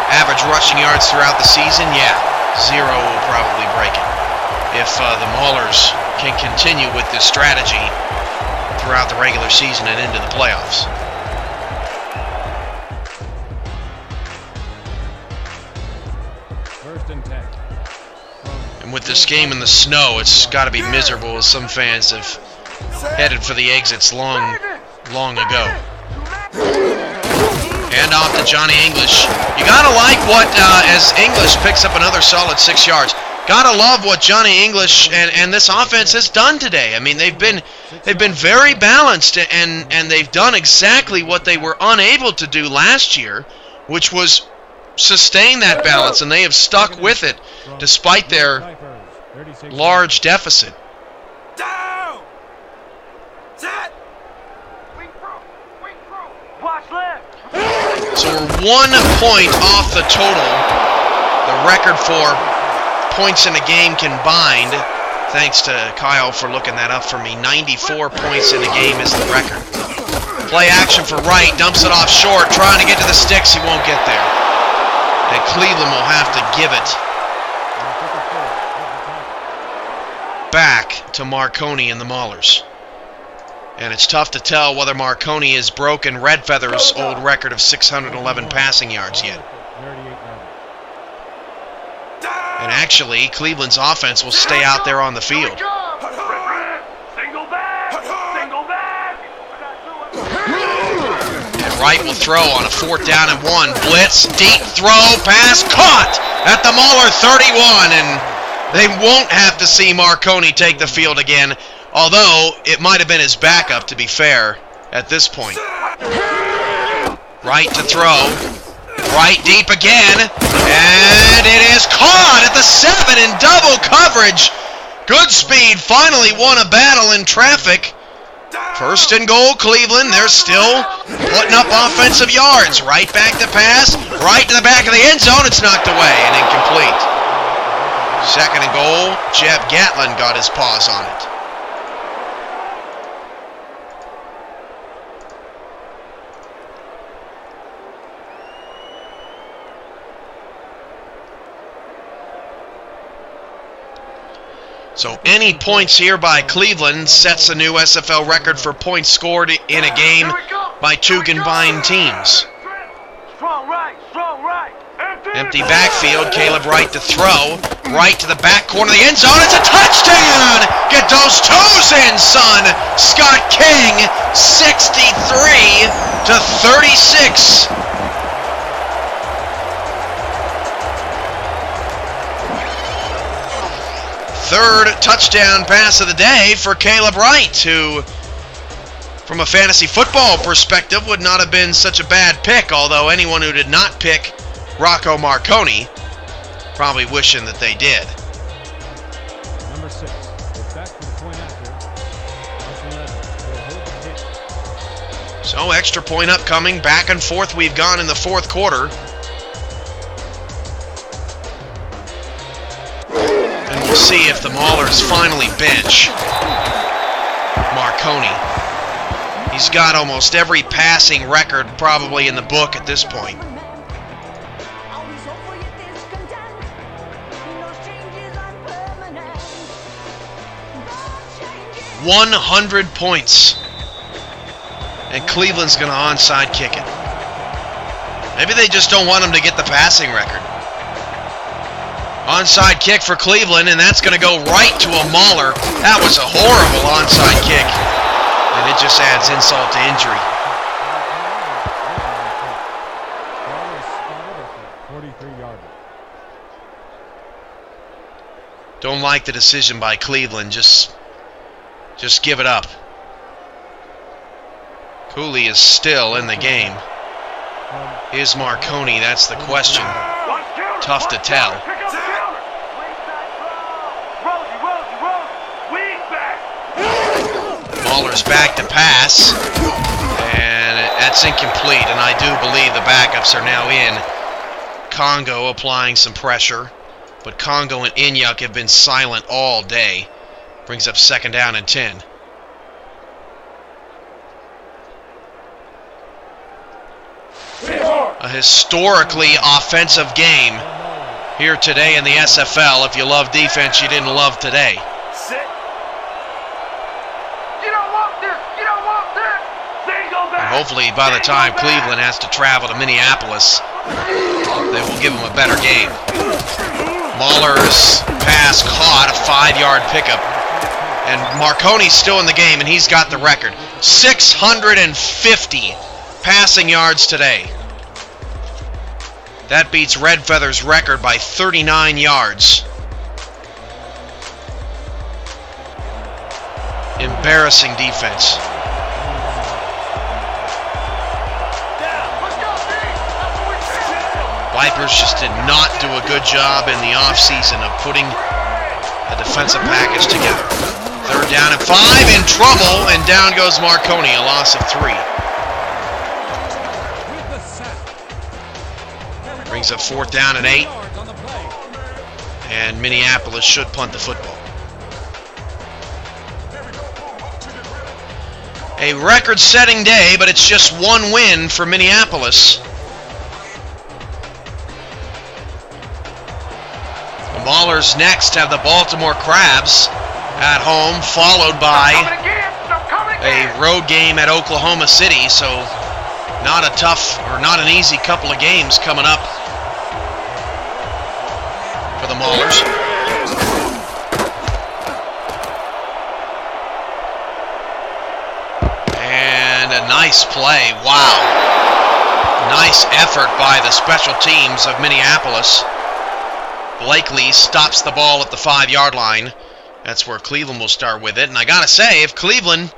Average rushing yards throughout the season, yeah, 0 will probably break it. If the Maulers can continue with this strategy throughout the regular season and into the playoffs. And with this game in the snow, it's got to be miserable, as some fans have headed for the exits long ago. And off to Johnny English. You gotta like what, as English picks up another solid 6 yards. Gotta love what Johnny English and this offense has done today. I mean, they've been very balanced, and they've done exactly what they were unable to do last year, which was sustain that balance, and they have stuck with it despite their large deficit. So we're 1 point off the total, the record for points in a game combined. Thanks to Kyle for looking that up for me. 94 points in a game is the record. Play action for Wright, dumps it off short, trying to get to the sticks, he won't get there. And Cleveland will have to give it back to Marconi and the Maulers. And it's tough to tell whether Marconi has broken Red Feather's old record of 611 passing yards yet. And actually, Cleveland's offense will stay out there on the field. And Wright will throw on a 4th down and 1. Blitz, deep throw, pass, caught at the Mauler 31. And they won't have to see Marconi take the field again. Although, it might have been his backup, to be fair, at this point. Wright to throw. Wright deep again. And it is caught at the 7 in double coverage. Good speed finally won a battle in traffic. 1st and goal, Cleveland. They're still putting up offensive yards. Right back to pass. Right to the back of the end zone. It's knocked away and incomplete. 2nd and goal. Jeb Gatlin got his paws on it. So any points here by Cleveland sets a new SFL record for points scored in a game by 2 combined teams. Empty backfield, Caleb Wright to throw. Right to the back corner of the end zone. It's a touchdown! Get those toes in, son! Scott King, 63 to 36. Third touchdown pass of the day for Caleb Wright, who, from a fantasy football perspective, would not have been such a bad pick, although anyone who did not pick Rocco Marconi probably wishing that they did. Number 6, back to the point after. So extra point upcoming, back and forth we've gone in the 4th quarter. We'll see if the Maulers finally bench Marconi. He's got almost every passing record probably in the book at this point. 100 points. And Cleveland's going to onside kick it. Maybe they just don't want him to get the passing record. Onside kick for Cleveland, and that's going to go right to a Mauler. That was a horrible onside kick, and it just adds insult to injury. Don't like the decision by Cleveland. Just give it up. Cooley is still in the game. Is Marconi? That's the question. Tough to tell. Mauler's back to pass, and that's incomplete, and I do believe the backups are now in. Congo applying some pressure, but Congo and Inyuk have been silent all day. Brings up 2nd down and 10. Hit hard. A historically offensive game here today in the SFL. If you love defense, you didn't love today. And hopefully by the time Cleveland has to travel to Minneapolis, they will give them a better game. Mahler's pass caught, a 5-yard pickup. And Marconi's still in the game, and he's got the record. 650 passing yards today. That beats Red Feather's record by 39 yards. Embarrassing defense. Vipers just did not do a good job in the offseason of putting a defensive package together. 3rd down and 5, in trouble, and down goes Marconi, a loss of 3. Brings up 4th down and 8, and Minneapolis should punt the football. A record-setting day, but it's just one win for Minneapolis. The Maulers next have the Baltimore Crabs at home, followed by a road game at Oklahoma City, so not a tough or not an easy couple of games coming up for the Maulers. And a nice play. Wow. Nice effort by the special teams of Minneapolis. Blakely stops the ball at the 5-yard line. That's where Cleveland will start with it. And I gotta say, if Cleveland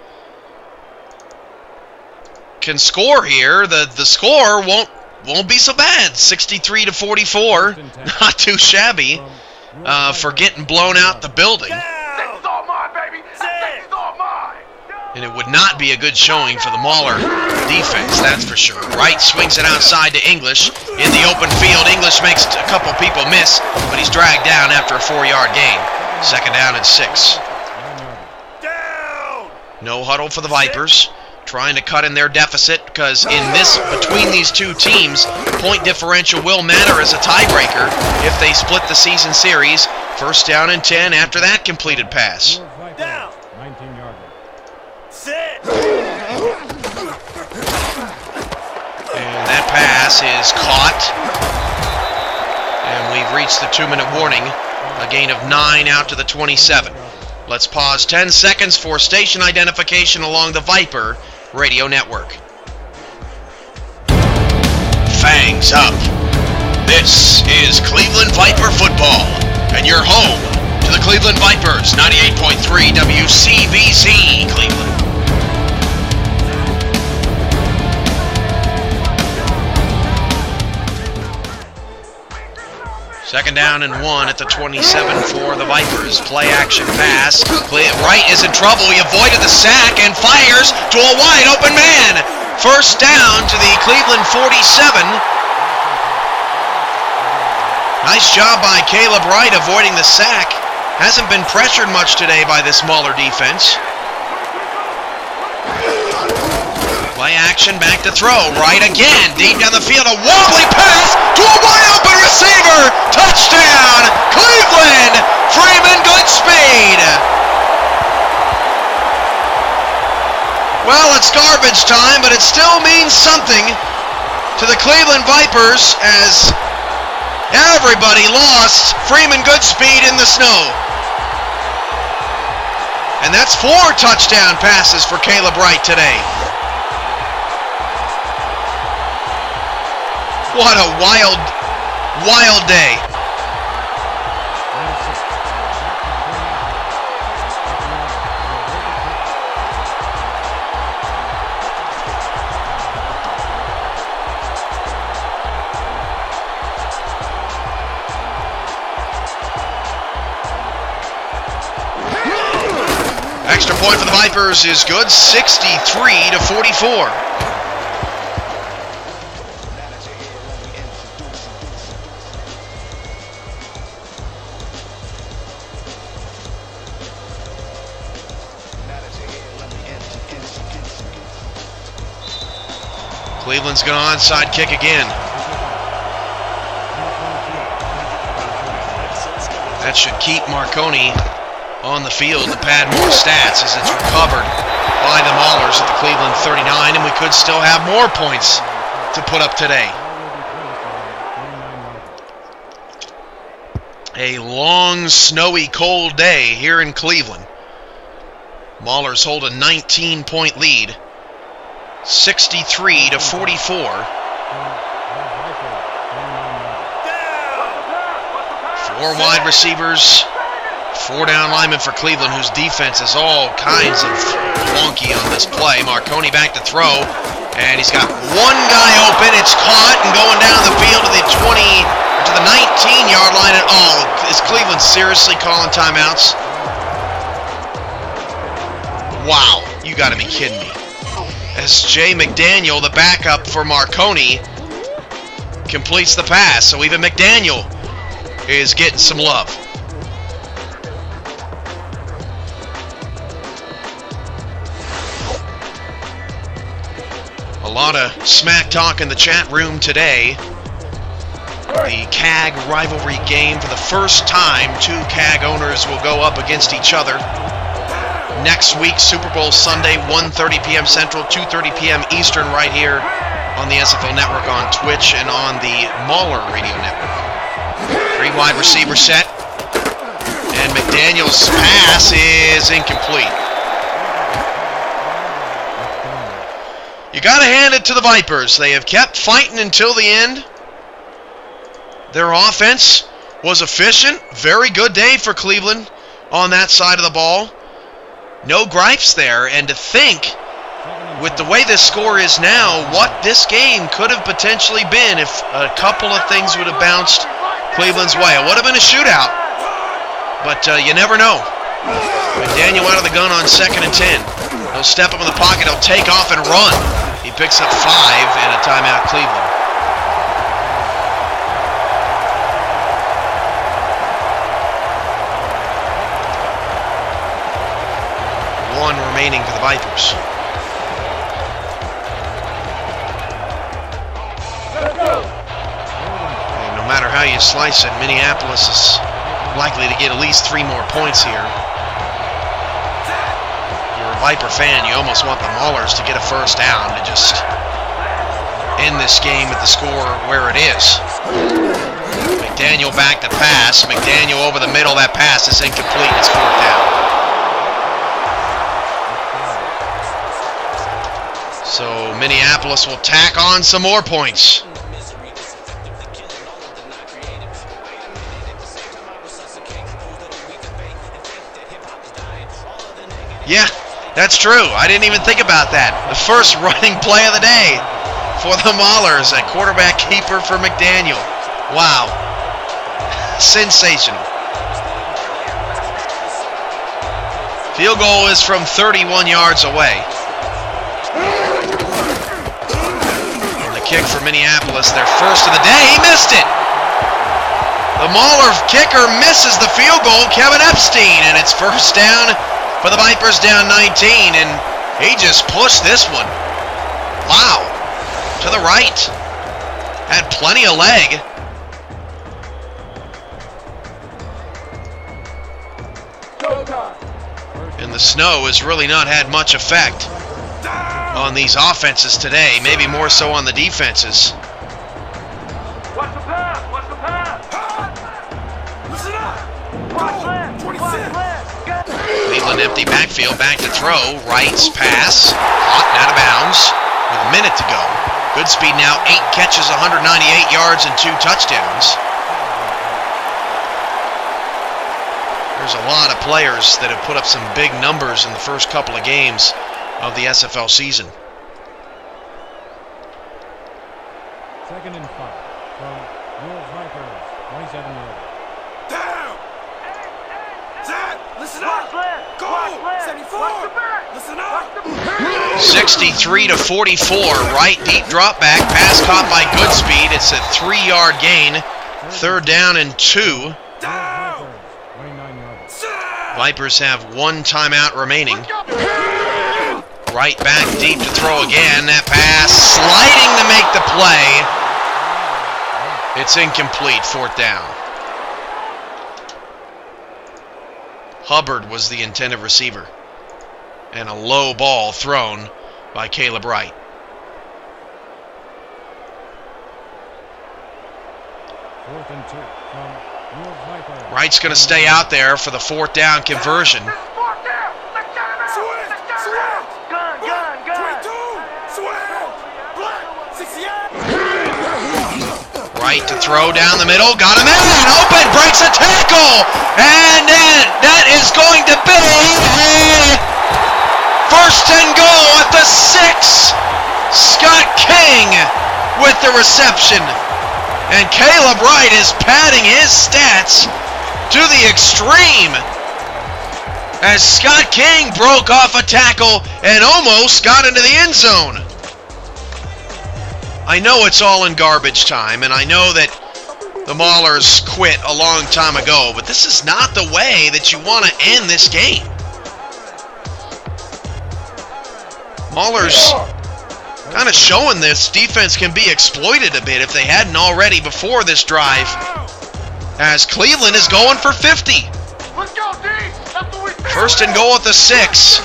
can score here, the score won't be so bad. 63-44. Not too shabby for getting blown out the building. And it would not be a good showing for the Mauler defense, that's for sure. Wright swings it outside to English. In the open field, English makes a couple people miss, but he's dragged down after a 4-yard gain. 2nd down and 6. No huddle for the Vipers. Trying to cut in their deficit because between these two teams, point differential will matter as a tiebreaker if they split the season series. 1st down and 10 after that completed pass. Down. 19-yard. Sit. And that pass is caught. And we've reached the 2-minute warning. A gain of 9 out to the 27. Let's pause 10 seconds for station identification along the Viper Radio Network. Fangs up. This is Cleveland Viper football, and you're home to the Cleveland Vipers, 98.3 WCVZ Cleveland. Second down and 1 at the 27 for the Vipers. Play action pass. Wright is in trouble. He avoided the sack and fires to a wide open man. 1st down to the Cleveland 47. Nice job by Caleb Wright avoiding the sack. Hasn't been pressured much today by this Mauler defense. Play action, back to throw. Wright again, deep down the field. A wobbly pass to a wide open receiver. Touchdown, Cleveland. Freeman Goodspeed. Well, it's garbage time, but it still means something to the Cleveland Vipers as everybody lost Freeman Goodspeed in the snow. And that's 4 touchdown passes for Caleb Wright today. What a wild, wild day. Extra point for the Vipers is good, 63-44. Cleveland's going to onside kick again. That should keep Marconi on the field to pad more stats as it's recovered by the Maulers at the Cleveland 39, and we could still have more points to put up today. A long, snowy, cold day here in Cleveland. Maulers hold a 19-point lead, 63-44. 4 wide receivers, 4 down linemen for Cleveland, whose defense is all kinds of wonky on this play. Marconi back to throw, and he's got one guy open. It's caught and going down the field to the 19-yard line. And is Cleveland seriously calling timeouts? Wow, you got to be kidding me. As Jay McDaniel, the backup for Marconi, completes the pass. So even McDaniel is getting some love. A lot of smack talk in the chat room today. The CAG rivalry game. For the first time, 2 CAG owners will go up against each other. Next week, Super Bowl Sunday, 1:30 p.m. Central, 2:30 p.m. Eastern, right here on the SFL Network on Twitch and on the Mauler Radio Network. 3 wide receiver set, and McDaniel's pass is incomplete. You got to hand it to the Vipers. They have kept fighting until the end. Their offense was efficient. Very good day for Cleveland on that side of the ball. No gripes there, and to think, with the way this score is now, what this game could have potentially been if a couple of things would have bounced Cleveland's way. It would have been a shootout, but you never know. McDaniel out of the gun on 2nd and 10. He'll step up in the pocket, he'll take off and run. He picks up 5 and a timeout, Cleveland. One remaining for the Vipers. And no matter how you slice it, Minneapolis is likely to get at least 3 more points here. If you're a Viper fan, you almost want the Maulers to get a first down to just end this game at the score where it is. McDaniel back to pass. McDaniel over the middle. That pass is incomplete. It's 4th down. So Minneapolis will tack on some more points. Yeah, that's true. I didn't even think about that. The first running play of the day for the Maulers, a quarterback keeper for McDaniel. Wow. Sensational. Field goal is from 31 yards away. Kick for Minneapolis, their first of the day. He missed it. The Mauler kicker misses the field goal, Kevin Epstein, and it's first down for the Vipers, down 19, and he just pushed this one. Wow. To the right. Had plenty of leg. And the snow has really not had much effect on these offenses today, maybe more so on the defenses. Watch the pass! Watch the pass! Listen up! Watch left! 26! Cleveland empty backfield, back to throw. Wright's pass, caught and out of bounds with a minute to go. Good speed now, 8 catches, 198 yards, and 2 touchdowns. There's a lot of players that have put up some big numbers in the first couple of games of the SFL season. 2nd and 5 from your Vipers, 27 yards. Down! Zach, listen up! Go! 74! Listen up! 63-44, Wright deep drop back, pass caught by Goodspeed. It's a 3-yard gain, 3rd down and 2. Down! 29 yards. Vipers have 1 timeout remaining. Right back deep to throw again. That pass sliding to make the play. It's incomplete, 4th down. Hubbard was the intended receiver. And a low ball thrown by Caleb Wright. Fourth and 2 from Wolves Vipers. Wright's going to stay out there for the 4th down conversion. Gun, gun, gun. Wright to throw down the middle. Got him in. Open. Breaks a tackle. And that is going to be a 1st and goal at the 6. Scott King with the reception. And Caleb Wright is padding his stats to the extreme as Scott King broke off a tackle and almost got into the end zone. I know it's all in garbage time, and I know that the Maulers quit a long time ago, but this is not the way that you want to end this game. Maulers kind of showing this defense can be exploited a bit if they hadn't already before this drive, as Cleveland is going for 50. Let's go, D. That's what we do. 1st and goal at the 6.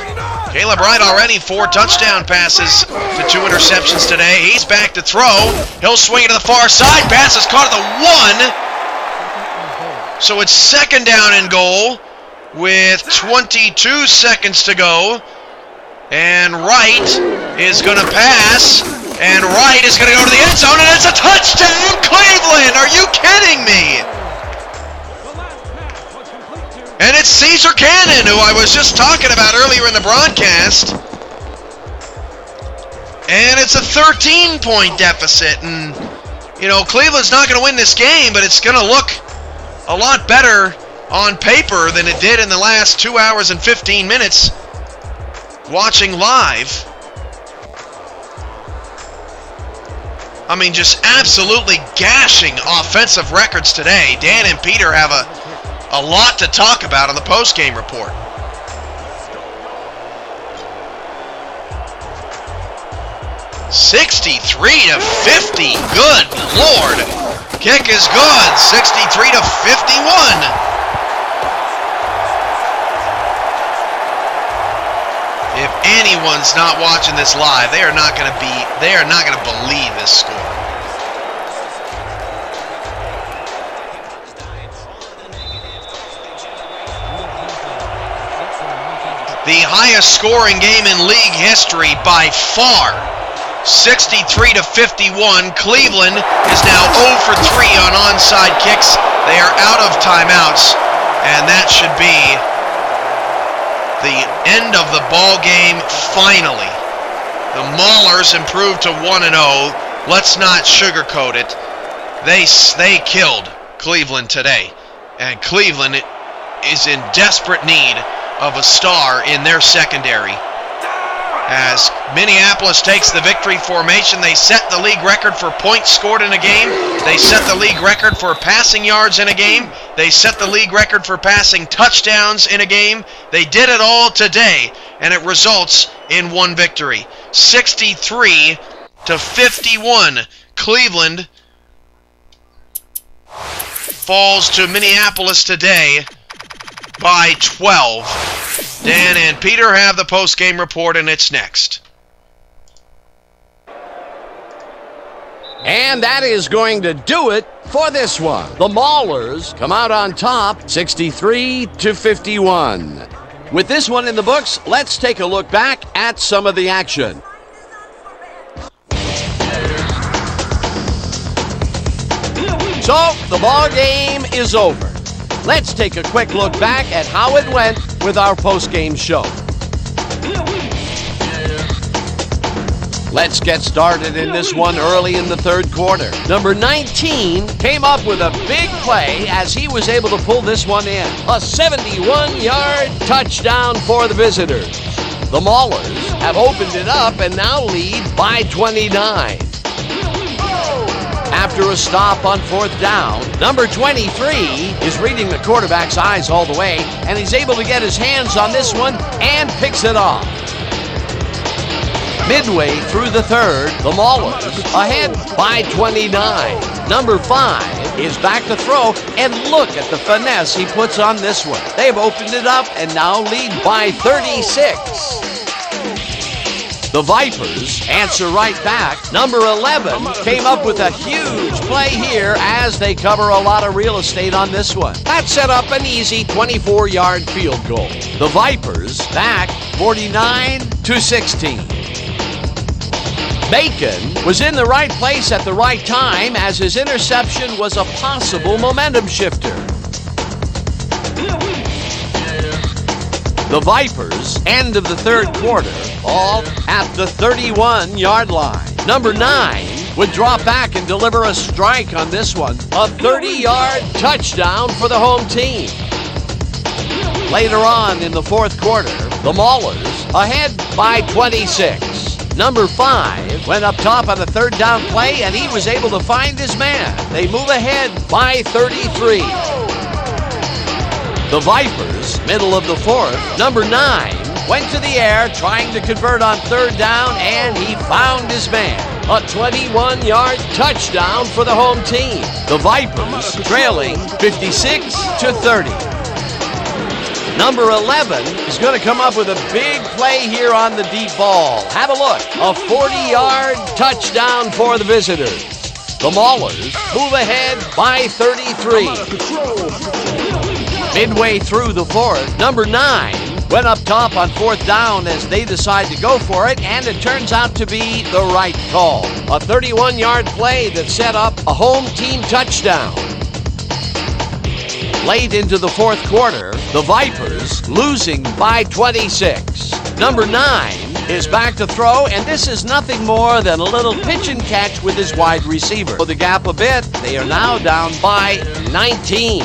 Caleb Wright already 4 touchdown passes to 2 interceptions today. He's back to throw. He'll swing it to the far side. Pass is caught at the 1. So it's 2nd down and goal with 22 seconds to go. And Wright is going to pass. And Wright is going to go to the end zone. And it's a touchdown, Cleveland! Are you kidding me? And it's Caesar Cannon, who I was just talking about earlier in the broadcast. And it's a 13-point deficit. And, you know, Cleveland's not going to win this game, but it's going to look a lot better on paper than it did in the last 2 hours and 15 minutes watching live. I mean, just absolutely gashing offensive records today. Dan and Peter have a lot to talk about on the post-game report. $63-50. Good Lord. Kick is good. 63-51. If anyone's not watching this live, they are not going to believe this score. The highest scoring game in league history by far. 63-51. Cleveland is now 0 for 3 on onside kicks. They are out of timeouts, and that should be the end of the ball game finally. The Maulers improved to 1-0. Let's not sugarcoat it. They killed Cleveland today, and Cleveland is in desperate need of a star in their secondary. As Minneapolis takes the victory formation, they set the league record for points scored in a game. They set the league record for passing yards in a game. They set the league record for passing touchdowns in a game. They did it all today, and it results in one victory. 63-51. Cleveland falls to Minneapolis today by 12. Dan and Peter have the post-game report, and it's next. And that is going to do it for this one. The Maulers come out on top, 63-51. With this one in the books, let's take a look back at some of the action. So, the ball game is over. Let's take a quick look back at how it went with our post-game show. Let's get started in this one early in the third quarter. Number 19 came up with a big play as he was able to pull this one in. A 71-yard touchdown for the visitors. The Maulers have opened it up and now lead by 29. After a stop on 4th down, number 23 is reading the quarterback's eyes all the way, and he's able to get his hands on this one and picks it off. Midway through the third, the Maulers ahead by 29. Number 5 is back to throw, and look at the finesse he puts on this one. They've opened it up and now lead by 36. The Vipers answer right back. Number 11 came up with a huge play here as they cover a lot of real estate on this one. That set up an easy 24-yard field goal. The Vipers back 49-16. Bacon was in the right place at the right time as his interception was a possible momentum shifter. The Vipers, end of the third quarter, all at the 31-yard line. Number 9 would drop back and deliver a strike on this one. A 30-yard touchdown for the home team. Later on in the fourth quarter, the Maulers ahead by 26. Number 5 went up top on a third down play, and he was able to find his man. They move ahead by 33. The Vipers, middle of the fourth, number 9 went to the air trying to convert on third down, and he found his man. A 21-yard touchdown for the home team. The Vipers trailing 56-30. Number 11 is going to come up with a big play here on the deep ball. Have a look. A 40-yard touchdown for the visitors. The Maulers move ahead by 33. Midway through the fourth, number 9 went up top on fourth down as they decide to go for it, and it turns out to be the right call. A 31-yard play that set up a home team touchdown. Late into the fourth quarter, the Vipers losing by 26. Number 9 is back to throw, and this is nothing more than a little pitch and catch with his wide receiver. For the gap a bit, they are now down by 19.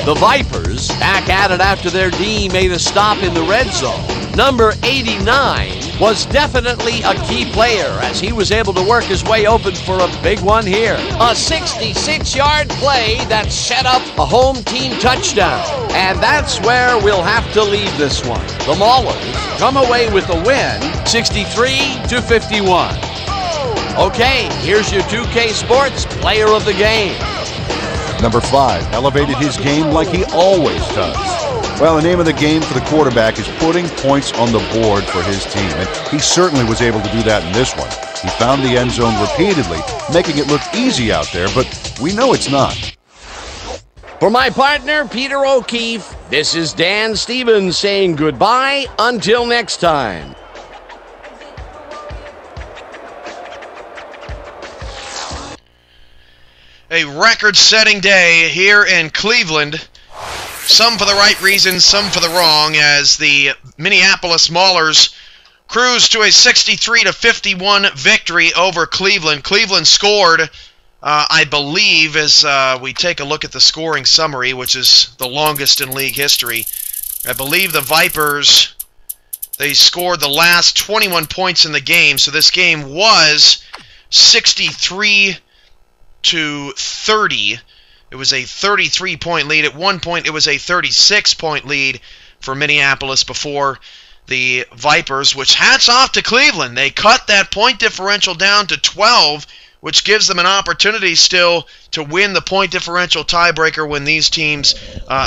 The Vipers back at it after their D made a stop in the red zone. Number 89 was definitely a key player as he was able to work his way open for a big one here. A 66-yard play that set up a home team touchdown. And that's where we'll have to leave this one. The Maulers come away with a win, 63-51. Okay, here's your 2K Sports Player of the Game. Number 5 elevated his game like he always does. Well, the name of the game for the quarterback is putting points on the board for his team, and he certainly was able to do that in this one. He found the end zone repeatedly, making it look easy out there, but we know it's not. For my partner, Peter O'Keefe, this is Dan Stevens saying goodbye until next time. A record-setting day here in Cleveland. Some for the right reasons, some for the wrong, as the Minneapolis Maulers cruise to a 63-51 victory over Cleveland. Cleveland scored, I believe, as we take a look at the scoring summary, which is the longest in league history. I believe the Vipers, they scored the last 21 points in the game, so this game was 63-30. It was a 33-point lead. At one point, it was a 36-point lead for Minneapolis before the Vipers, which hats off to Cleveland. They cut that point differential down to 12, which gives them an opportunity still to win the point differential tiebreaker when these teams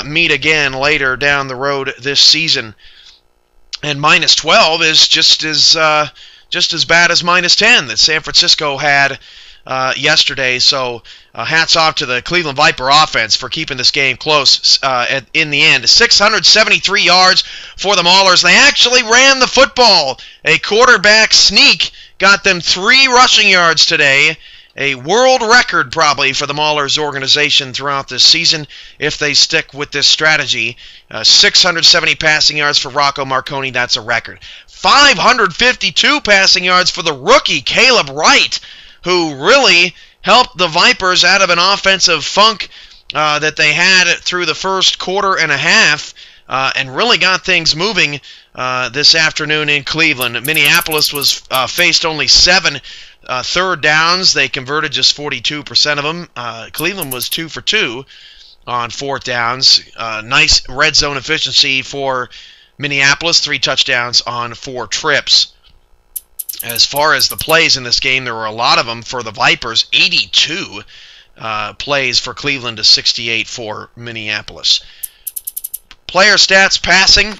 meet again later down the road this season. And minus 12 is just as bad as minus 10 that San Francisco had yesterday. So hats off to the Cleveland Viper offense for keeping this game close in the end. 673 yards for the Maulers. They actually ran the football. A quarterback sneak got them 3 rushing yards today. A world record probably for the Maulers organization throughout this season if they stick with this strategy. 670 passing yards for Rocco Marconi. That's a record. 552 passing yards for the rookie Caleb Wright, who really helped the Vipers out of an offensive funk that they had through the first quarter and a half, and really got things moving this afternoon in Cleveland. Minneapolis was faced only 7 third downs. They converted just 42% of them. Cleveland was 2 for 2 on fourth downs. Nice red zone efficiency for Minneapolis, 3 touchdowns on 4 trips. As far as the plays in this game, there were a lot of them for the Vipers, 82 plays for Cleveland to 68 for Minneapolis. Player stats passing.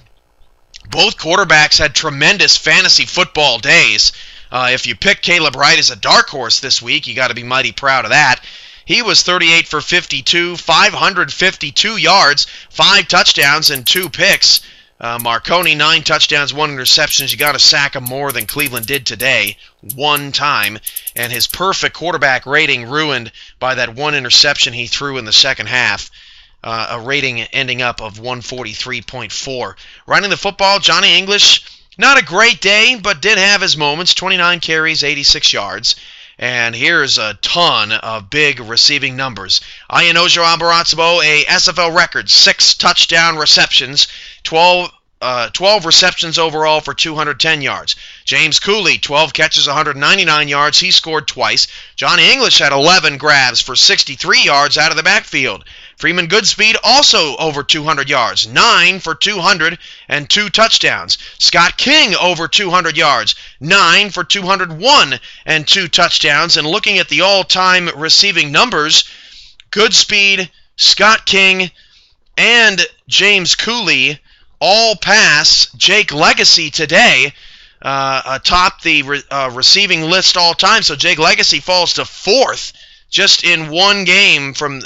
Both quarterbacks had tremendous fantasy football days. If you pick Caleb Wright as a dark horse this week, you got to be mighty proud of that. He was 38 for 52, 552 yards, 5 touchdowns, and 2 picks. Marconi, 9 touchdowns, 1 interception. You got to sack him more than Cleveland did today, 1 time. And his perfect quarterback rating ruined by that 1 interception he threw in the second half. A rating ending up of 143.4. Running the football, Johnny English, not a great day, but did have his moments. 29 carries, 86 yards. And here's a ton of big receiving numbers. Ayanojo Abarazabo, a SFL record, 6 touchdown receptions, 12 receptions overall for 210 yards. James Cooley, 12 catches, 199 yards. He scored twice. Johnny English had 11 grabs for 63 yards out of the backfield. Freeman Goodspeed also over 200 yards, 9 for 200 and 2 touchdowns. Scott King over 200 yards, 9 for 201 and 2 touchdowns. And looking at the all-time receiving numbers, Goodspeed, Scott King, and James Cooley all pass Jake Legacy today atop the receiving list all time. So Jake Legacy falls to 4th just in one game from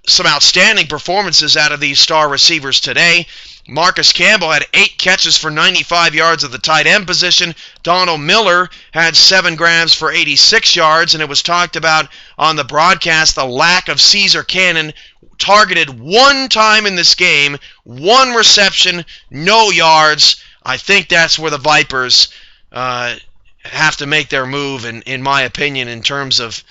some outstanding performances out of these star receivers today. Marcus Campbell had 8 catches for 95 yards at the tight end position. Donald Miller had 7 grabs for 86 yards, and it was talked about on the broadcast the lack of Caesar Cannon, targeted 1 time in this game, 1 reception, no yards. I think that's where the Vipers have to make their move, in my opinion, in terms of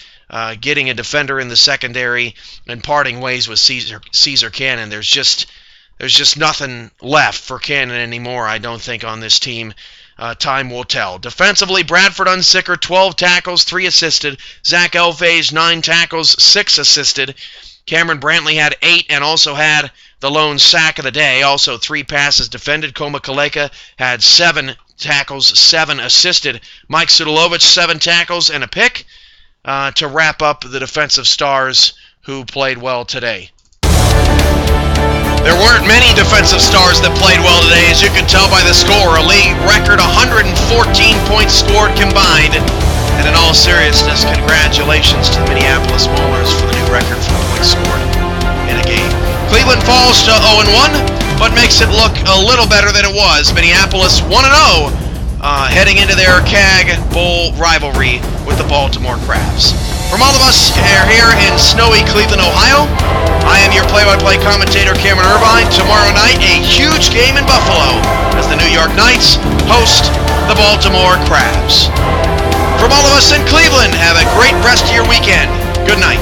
getting a defender in the secondary and parting ways with Caesar Cannon. There's just nothing left for Cannon anymore, I don't think, on this team. Time will tell. Defensively, Bradford Unsicker, 12 tackles, 3 assisted. Zach Elfage, 9 tackles, 6 assisted. Cameron Brantley had 8 and also had the lone sack of the day. Also 3 passes defended. Koma Kaleka had 7 tackles, 7 assisted. Mike Sudalovich, 7 tackles and a pick to wrap up the defensive stars who played well today. There weren't many defensive stars that played well today, as you can tell by the score. A league record 114 points scored combined. And in all seriousness, congratulations to the Minneapolis Maulers for the new record for points scored in a game. Cleveland falls to 0-1, but makes it look a little better than it was. Minneapolis 1-0, heading into their CAG Bowl rivalry with the Baltimore Crabs. From all of us here in snowy Cleveland, Ohio, I am your play-by-play commentator, Cameron Irvine. Tomorrow night, a huge game in Buffalo as the New York Knights host the Baltimore Crabs. From all of us in Cleveland, have a great rest of your weekend. Good night.